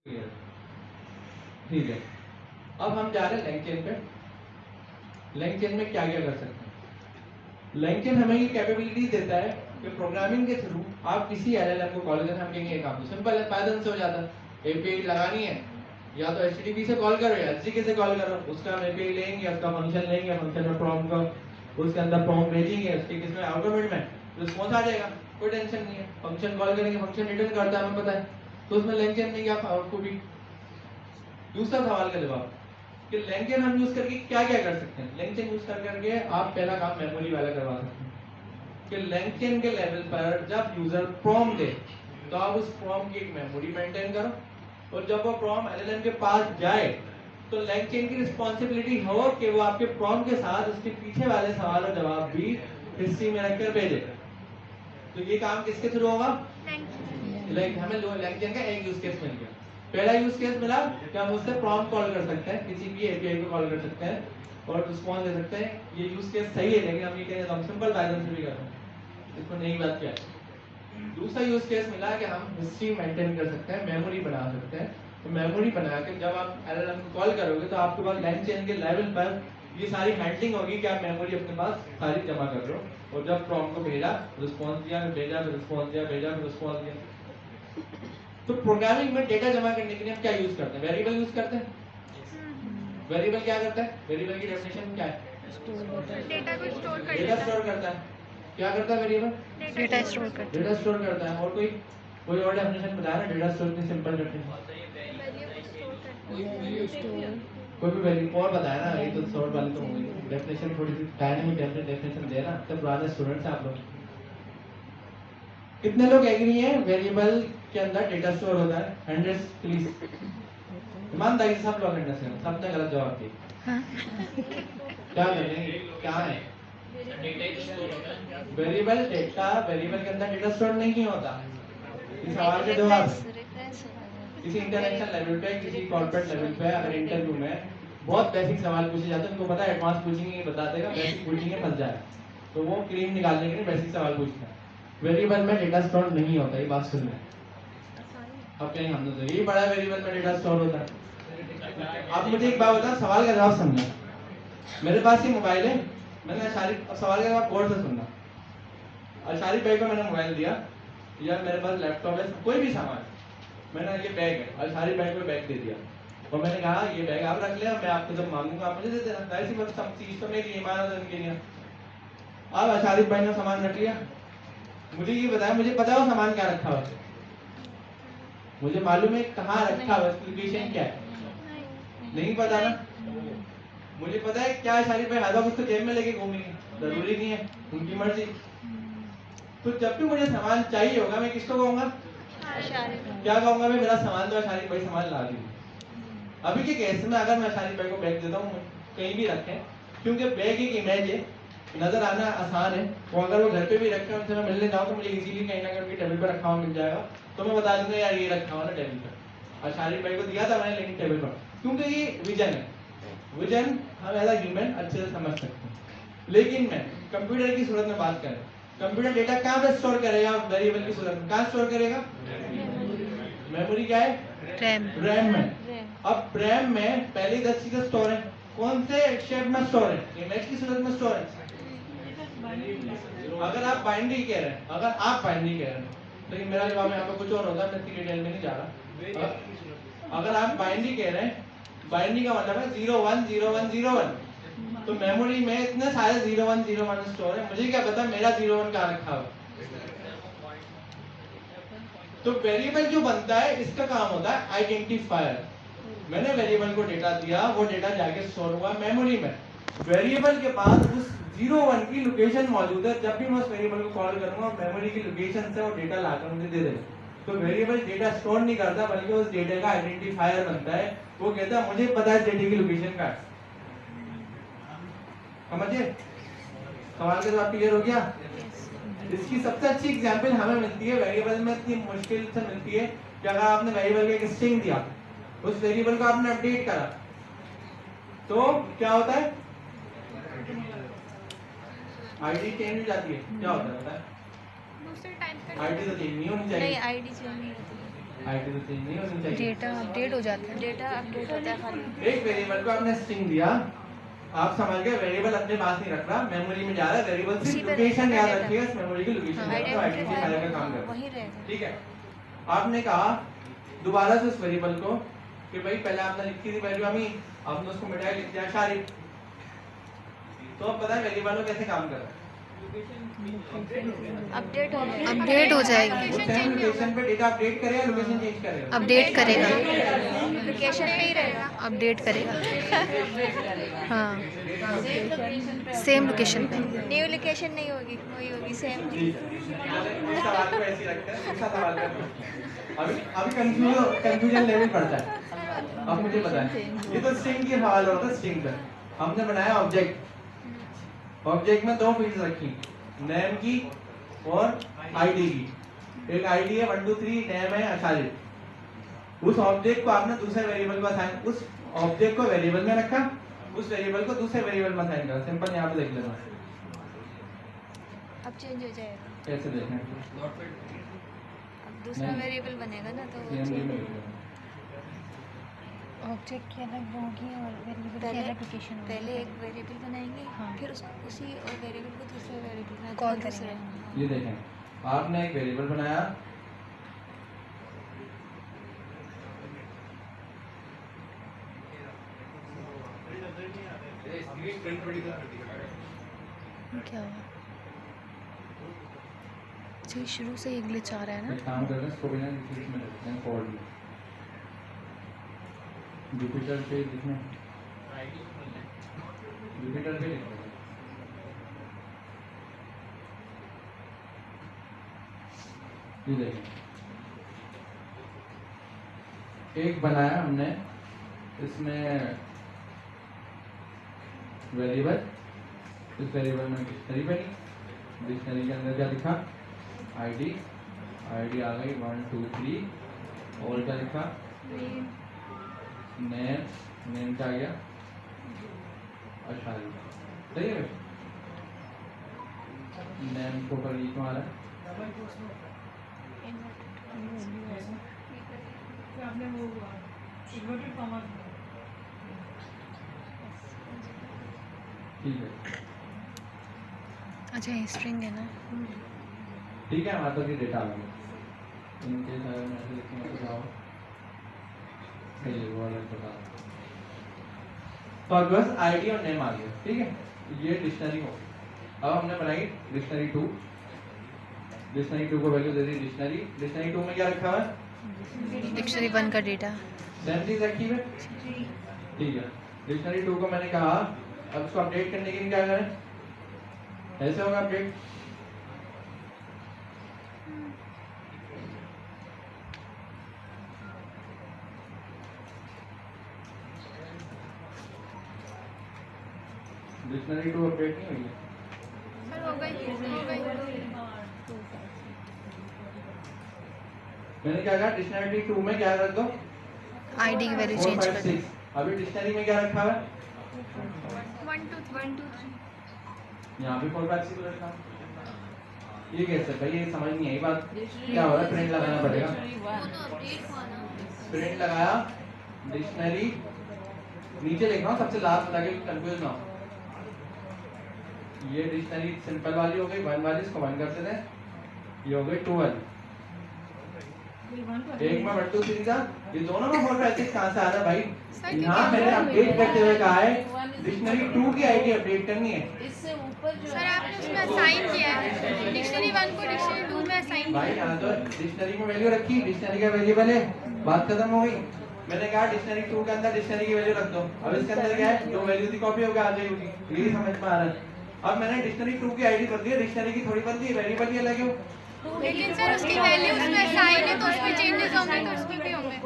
ठीक है, अब हम जा रहे हैं LangChain पे। LangChain में क्या क्या कर सकते हैं? LangChain हमें ये कैपेबिलिटी देता है कि प्रोग्रामिंग के थ्रू आप किसी LLM को कॉल करें। हम कहेंगे एक काम सिंपल है, पाइथन से हो जाता है। API लगानी है, या तो HTTP से कॉल करो या HTTP से कॉल करो। उसका हम API लेंगे, उसका फंक्शन लेंगे, फंक्शन में प्रॉम्प्ट का उसके अंदर प्रॉम्प्ट भेजेंगे, उसके किसमें आउटपुट में रिस्पॉन्स आ जाएगा, कोई टेंशन नहीं है। फंक्शन कॉल करेंगे, फंक्शन रिटर्न करता है, हमें पता है। तो उसमें LangChain में क्या आपको भी दूसरा सवाल का जवाब कि LangChain हम यूज करके क्या क्या कर सकते हैं। LangChain यूज करके आप पहला काम मेमोरी वाला करवा सकते हैं कि LangChain के लेवल पर जब यूजर प्रॉम्प्ट दे तो आप उस प्रॉम्प्ट की एक मेमोरी मेंटेन करो, और जब वो प्रॉम्प्ट LLM के पास जाए तो LangChain की रिस्पॉन्सिबिलिटी हो कि वो आपके प्रॉम्प्ट के साथ उसके पीछे वाले सवाल और जवाब भी हिस्ट्री में रखकर भेजे। तो ये काम किसके थ्रू होगा? हमें LangChain का एक यूज केस मिल गया। पहला यूज केस मिला कि हम उससे प्रॉम्प्ट कॉल कर सकते हैं, किसी भी API को कॉल कर सकते हैं और रिस्पॉन्स दे सकते हैं। ये यूज केस सही है, लेकिन हम ये कहें हम सिंपल पाइथन से भी कर सकते हैं। इसको नई बात क्या है? दूसरा यूज केस मिला कि हम हिस्ट्री मेंटेन कर सकते हैं, मेमोरी बना सकते हैं। तो मेमोरी बना के जब आप LLM को कॉल करोगे तो आपके पास LangChain के लेवल पर ये सारी हैंडलिंग होगी कि आप मेमोरी अपने पास सारी जमा कर रहे हो। और जब प्रॉम्प्ट को भेजा, रिस्पॉन्स दिया, भेजा, फिर रिस्पॉन्स दिया, भेजा, फिर रिस्पॉन्स दिया। तो प्रोग्रामिंग में डेटा जमा करने के लिए हम क्या यूज करते हैं? वेरिएबल यूज करते हैं। वेरिएबल क्या करता है? वेरिएबल की डेफिनेशन क्या है? डेटा को स्टोर कर डेटा स्टोर करता है। क्या करता है वेरिएबल? डेटा स्टोर करता डेटा स्टोर करता है। और कोई और डेफिनेशन बताया ना डेटा स्टोर की सिंपल डेफिनेशन? कोई भी वैल्यू और बताया ना, ये तो शॉर्ट वाली तो होगी। डेफिनेशन थोड़ी सी डायनामिक डेफिनेशन दे ना, तो पुराने स्टूडेंट्स आप लोग। कितने लोग एग्री हैं वेरिएबल के अंदर डेटा स्टोर होता है? Hundreds please. ईमानदारी से सब लोग हंड्रेड्स हैं, सबने गलत जवाब दिया। क्या करेंगे? क्या है? वेरिएबल के अंदर डेटा स्टोर नहीं होता। इस सवाल के जवाब किसी इंटरनेशनल लेवल पे, किसी कॉर्पोरेट लेवल पे अगर इंटरव्यू में बहुत बेसिक सवाल पूछे जाते हैं, उनको पता है एडवांस पूछेंगे ये बता देगा, बेसिक पूछेंगे फंस जाए। तो वो क्रीम निकालने के लिए बेसिक सवाल पूछते हैं। वेरिएबल में डेटा स्टोर नहीं होता, ये बात सुन लें। अब कहेंगे हमने तो यही पढ़ा है वेरिएबल में डेटा स्टोर होता है। आप मुझे एक बात बताओ, सवाल का जवाब समझना। मेरे पास ये मोबाइल है, मैंने सवाल का जवाब गौर से सुनना। अशारिफ भाई को मैंने मोबाइल दिया, या मेरे पास लैपटॉप है, कोई भी सामान, मैंने ये बैग है, अशारिफ भाई को बैग दे दिया और मैंने कहा ये बैग आप रख लिया, मैं आपको जब मांगूंगा आप मुझे दे देना। ऐसी बात, सब चीज तो मेरी ईमानदारी के लिए। अब अशारिफ भाई ने सामान रख लिया, मुझे ये बताया, मुझे पता है वो सामान क्या रखा हुआ है, मुझे मालूम है कहाँ रखा हुआ है, लोकेशन क्या है, नहीं पता ना। मुझे पता है क्या अशारिफ भाई आधा कुछ तो जेब में लेके घूमेंगे, जरूरी नहीं है, उनकी मर्जी। तो जब भी मुझे सामान चाहिए होगा मैं किसको कहूंगा? क्या कहूंगा मैं? मेरा सामान तो अशारिफ भाई सामान ला दी। अभी के केस में अगर मैं अशारिफ भाई को बैग देता हूँ, कहीं भी रखें, क्योंकि बैग एक इमेज है, नजर आना आसान है, वो अगर वो घर पे भी रखे उनसे मैं मिलने जाऊँ तो मुझे इजीली कहीं ना कहीं उनकी टेबल पर रखा हुआ मिल जाएगा, तो मैं बता दूंगा यार ये रखा हुआ ना टेबल पर। अशारिफ भाई को दिया था मैंने, लेकिन टेबल पर, क्योंकि ये विजन है। विजन हम एज अ ह्यूमन अच्छे से समझ सकते हैं। लेकिन मैं कंप्यूटर की सूरत में बात करें, कंप्यूटर डेटा कहाँ पे स्टोर करेगा? वेरिएबल की सूरत में कहाँ स्टोर करेगा? मेमोरी क्या है? रैम में। अब रैम में पहली 10 चीजें स्टोर है, कौन से शेप में स्टोर है? इमेज की सूरत में स्टोर है। अगर आप बाइनरी कह रहे हैं, लेकिन मेरा जवाब यहाँ पे कुछ और होगा, मैं इतनी डिटेल में नहीं जा रहा। अगर आप बाइनरी कह रहे हैं, बाइनरी का मतलब है 010101, तो मेमोरी में इतने सारे 0101 स्टोर है, मुझे क्या पता मेरा 01 कहाँ रखा हुआ। तो वेरिएबल जो बनता है इसका काम होता है आइडेंटिफायर। मैंने वेरिएबल को डेटा दिया, वो डेटा जाके स्टोर हुआ मेमोरी में। वेरिएबल के पास उस 01 की लोकेशन मौजूद है, जब भी मैं उस वेरिएबल को कॉल करूंगा मेमोरी की लोकेशन से वो डेटा लाकर मुझे दे देगा। तो वेरिएबल डेटा स्टोर नहीं करता, बल्कि उस डेटा का आइडेंटिफायर बनता है। वो कहता है मुझे पता है डेटा की लोकेशन का। समझिए सवाल का जवाब क्लियर हो गया? इसकी सबसे अच्छी एग्जांपल हमें मिलती है वेरिएबल में, इतनी मुश्किल से मिलती है कि अगर आपने वेरिएबल का एक स्ट्रिंग दिया, उस वेरिएबल को आपने अपडेट करा, तो क्या होता है? आईडी चेंज हो जाती है। क्या होता है? दूसरे टाइप का आईडी तो चेंज नहीं होनी चाहिए। नहीं, आईडी चेंज नहीं होती। आईडी तो चेंज नहीं होनी चाहिए। डेटा अपडेट हो जाता है। डेटा अपडेट होता है खाली। एक वेरिएबल को आपने स्ट्रिंग दिया, आप समझ गए वेरिएबल अपने पास नहीं रख रहा, मेमोरी में जा रहा है, वेरिएबल उसी सिर्फ पे लोकेशन याद रहेगा। रखिएगा, इस मेमोरी की लोकेशन हाँ, तो आइडेंटिफायर का काम कर वही रहेगा। ठीक है। आपने कहा दोबारा से उस वेरिएबल को कि भाई पहले आपने लिखी थी वैल्यू अमी, आपने उसको मिटाया लिख दिया शारिफ। तो अब पता है वेरिएबल को कैसे काम कर रहा है, अपडेट हो जाएगा। अपडेट हो जाएगी। वो सेम लोकेशन पे डेटा अपडेट करेगा, लोकेशन चेंज करेगा। अपडेट करेगा। लोकेशन पे ही रहेगा। अपडेट करेगा। हाँ, सेम लोकेशन पे। न्यू लोकेशन नहीं होगी, वही होगी सेम। ठीक है, इस सवाल को ऐसे ही रखते हैं, दूसरा सवाल करते हैं। अभी कंफ्यूजन लेवल बढ़ता है। अब मुझे पता है ये तो स्ट्रिंग की सवाल हो रहा था। स्ट्रिंग पे हमने बनाया ऑब्जेक्ट, ऑब्जेक्ट में दो फील्ड्स रखी, नेम की और आईडी की। एक आईडी है 1 2 3, नेम है आशारिफ। उस ऑब्जेक्ट को आपने दूसरे वेरिएबल को असाइन, उस ऑब्जेक्ट को वेरिएबल में रखा, उस वेरिएबल को दूसरे वेरिएबल में असाइन करा। सिंपल यहाँ पे देख लेना, अब चेंज हो जाएगा। कैसे देखें अब दूसरा नहीं। वेरिएबल बनेगा ना, तो वो CMD में change- लिख लेना। ऑब्जेक्ट की अलग होगी और वेरिएबल की पहले अलग लोकेशन होगी। पहले एक वेरिएबल बनाएंगे, हाँ। फिर उसी वेरिएबल को दूसरे वेरिएबल में कॉल दूसरे- करेंगे। ये देखें, आपने एक वेरिएबल बनाया, क्या हुआ? जी शुरू से ही ग्लिच आ रहा है ना। एक काम कर रहे हैं, इसको बिना किसी में रखते हैं फॉर्ड में, जुपिटर पे लिखना, जुपिटर पे लिखना। ये देखें, एक बनाया हमने, इसमें वेरिएबल, इस वेरिएबल में डिक्शनरी बनी, डिक्शनरी के अंदर क्या लिखा, आईडी, आईडी आ गई 1 2 3, और क्या लिखा, नेम, नेम क्या आ गया, आशारिफ। सही है, नेम को पर लिखा आ रहा है, ठीक है। अच्छा ये स्ट्रिंग है ना। ठीक है, हमारे पास ये डेटा आ गया। इनके सारे में ऐसे लिखूंगा तो क्या हो, वो अलग बता। तो आपके पास आईडी और नेम आ गया, ठीक है। ये डिक्शनरी हो, अब हमने बनाई डिक्शनरी 2। डिक्शनरी 2 को वैल्यू दे दी डिक्शनरी। डिक्शनरी 2 में क्या रखा हुआ है, डिक्शनरी 1 का डेटा। सेम चीज रखी है, ठीक है। डिक्शनरी 2 को मैंने कहा अब इसको अपडेट करने के लिए क्या करें, ऐसे होगा अपडेट। डिक्शनरी 2 अपडेट नहीं हुई है, सर हो गई। मैंने क्या कहा डिक्शनरी 2 में क्या रख दो, आईडी की वैल्यू 4 चेंज 5 कर दो। 6। अभी डिक्शनरी में क्या रखा हुआ है, 1 2 3 यहाँ भी 4 5 6 रखा। ये कैसे भाई, ये समझ नहीं आई बात, क्या हो रहा है, प्रिंट लगाना पड़ेगा। प्रिंट लगाया, डिक्शनरी नीचे लिख रहा हूँ सबसे लास्ट में ताकि कंफ्यूज ना हो। ये डिक्शनरी सिंपल वाली हो गई, 1 वाली, इसको 1 करते थे, ये हो गई 2 वाली। एक में 1 2 3 था, ये दोनों में 4 5 6 कहाँ से आ रहा है भाई, यहाँ मैंने अपडेट करते हुए कहा है डिक्शनरी 2 की आईडी अपडेट करनी है। इससे ऊपर जो सर आपने उसमें असाइन किया है डिक्शनरी 1 को डिक्शनरी 2 में असाइन भाई यहाँ तो डिक्शनरी में वैल्यू रखी, डिक्शनरी का वेरिएबल है, बात खत्म हो गई। मैंने कहा डिक्शनरी 2 के अंदर डिक्शनरी की वैल्यू रख दो। अब इसके अंदर क्या है, जो वैल्यू थी कॉपी होकर आ जाएगी, यही समझ में आ रहा है। अब मैंने डिक्शनरी 2 की आईडी कर दी है, डिक्शनरी की थोड़ी बदली, वेरिएबल ही अलग है। लेकिन सर उसकी वैल्यू उसमें असाइन है तो उसमें चेंजेस होंगे तो उसमें भी होंगे।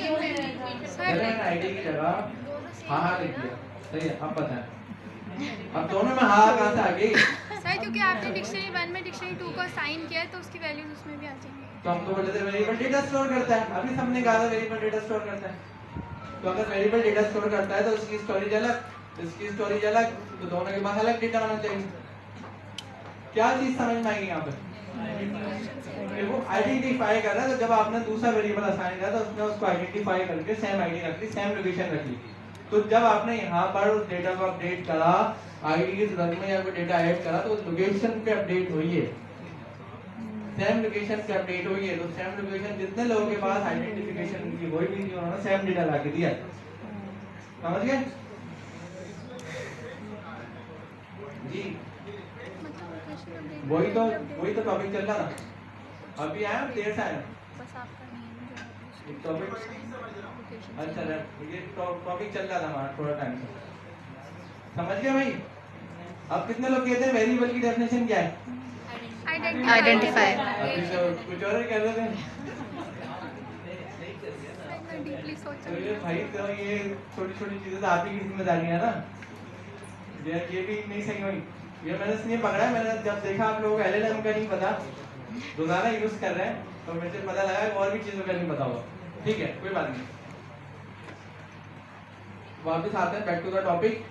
मैंने आईडी की जगह हाँ लिख दिया, सही है। अब पता है, अब दोनों में हाँ कहाँ से आ गई, सर क्योंकि आपने डिक्शनरी 1 में डिक्शनरी 2 को असाइन किया है तो उसकी वैल्यूज उसमें भी आ जाएंगी। तो हम तो बोलते थे वेरिएबल डेटा स्टोर करता है, अभी सबने कहा था वेरिएबल डेटा स्टोर करता है। तो अगर वेरिएबल डेटा स्टोर करता है तो उसकी स्टोरेज अलग, इसकी स्टोरेज अलग, तो दोनों के पास अलग डेटा होना चाहिए। क्या चीज समझ में आएगी यहाँ पे, वो आइडेंटिफाई कर रहा है, तो जब आपने दूसरा वेरिएबल असाइन किया तो उसने उसको आइडेंटिफाई करके सेम आईडी रख ली, सेम लोकेशन रख ली। तो जब आपने यहाँ पर उस डेटा को अपडेट करा, आईडी के संदर्भ में या कोई डेटा ऐड करा, तो लोकेशन पे अपडेट हुई है, सेम लोकेशन पे अपडेट हुई है। तो सेम लोकेशन जितने लोगों के पास आइडेंटिफिकेशन की वही भी थी, उन्होंने सेम डेटा ला के दिया। समझ गए जी? वही तो टॉपिक चल रहा था, अभी आया देर से आया बस आपका नेम टॉपिक। अच्छा ये टॉपिक चल रहा था हमारा थोड़ा टाइम से, समझ गए भाई? अब कितने लोग कहते हैं वेरिएबल की डेफिनेशन क्या है? आइडेंटिफाई। अभी तो कुछ और ही कह रहे थे। डीपली सोचा। तो ये भाई तो ये छोटी छोटी चीजें तो आप ही की जिम्मेदारी है ना, ये भी नहीं सही हुई। ये मैंने इसलिए पकड़ा है, मैंने जब देखा आप लोगों को एलएलएम का नहीं पता, दोबारा यूज कर रहे हैं, तो मुझे पता लगा और भी चीजों का नहीं पता होगा। ठीक है, कोई बात नहीं। वापस आते हैं बैक टू द टॉपिक।